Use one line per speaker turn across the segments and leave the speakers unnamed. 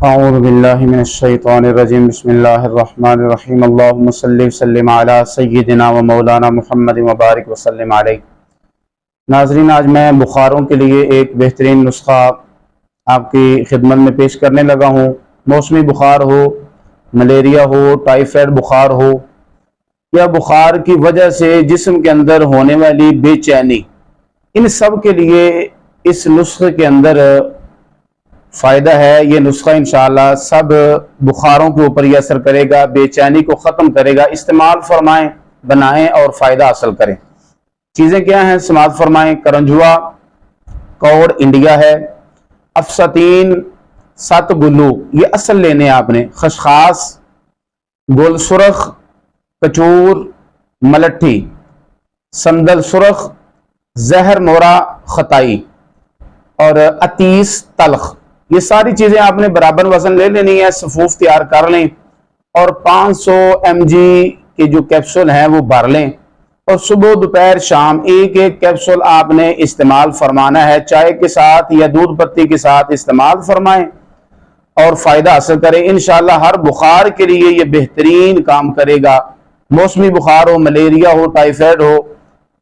اعوذ باللہ من الشیطان الرجیم بسم اللہ الرحمن الرحیم اللہم صلی وسلم علی سیدنا و مولانا محمد مبارک وسلم علیہ۔ ناظرین، آج میں بخاروں کے لیے ایک بہترین نسخہ آپ کی خدمت میں پیش کرنے لگا ہوں۔ موسمی بخار ہو، ملیریا ہو، ٹائیفائڈ بخار ہو یا بخار کی وجہ سے جسم کے اندر ہونے والی بے چینی، ان سب کے لیے اس نسخے کے اندر فائدہ ہے۔ یہ نسخہ انشاءاللہ سب بخاروں کے اوپر یہ اثر کرے گا، بے چینی کو ختم کرے گا۔ استعمال فرمائیں، بنائیں اور فائدہ حاصل کریں۔ چیزیں کیا ہیں؟ سماعت فرمائیں۔ کرنجوا کوڑ انڈیا ہے، افساتین 7 گلو یہ اصل لینے آپ نے، خشخاص، گل سرخ، کچور، ملٹھی، سندل سرخ، زہر مورا خطائی اور اتیس تلخ، یہ ساری چیزیں آپ نے برابر وزن لے لینی ہے۔ صفوف تیار کر لیں اور 500 mg کے جو کیپسول ہیں وہ بھر لیں، اور صبح دوپہر شام ایک ایک کیپسول آپ نے استعمال فرمانا ہے۔ چائے کے ساتھ یا دودھ پتی کے ساتھ استعمال فرمائیں اور فائدہ حاصل کریں۔ انشاءاللہ ہر بخار کے لیے یہ بہترین کام کرے گا۔ موسمی بخار ہو، ملیریا ہو، ٹائیفائڈ ہو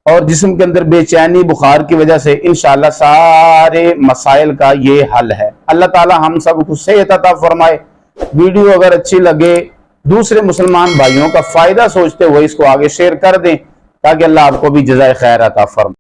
اور جسم کے اندر بے چینی بخار کی وجہ سے، انشاءاللہ سارے مسائل کا یہ حل ہے۔ اللہ تعالی ہم سب کو صحت عطا فرمائے۔ ویڈیو اگر اچھی لگے، دوسرے مسلمان بھائیوں کا فائدہ سوچتے ہوئے اس کو آگے شیئر کر دیں تاکہ اللہ آپ کو بھی جزائے خیر عطا فرمائے۔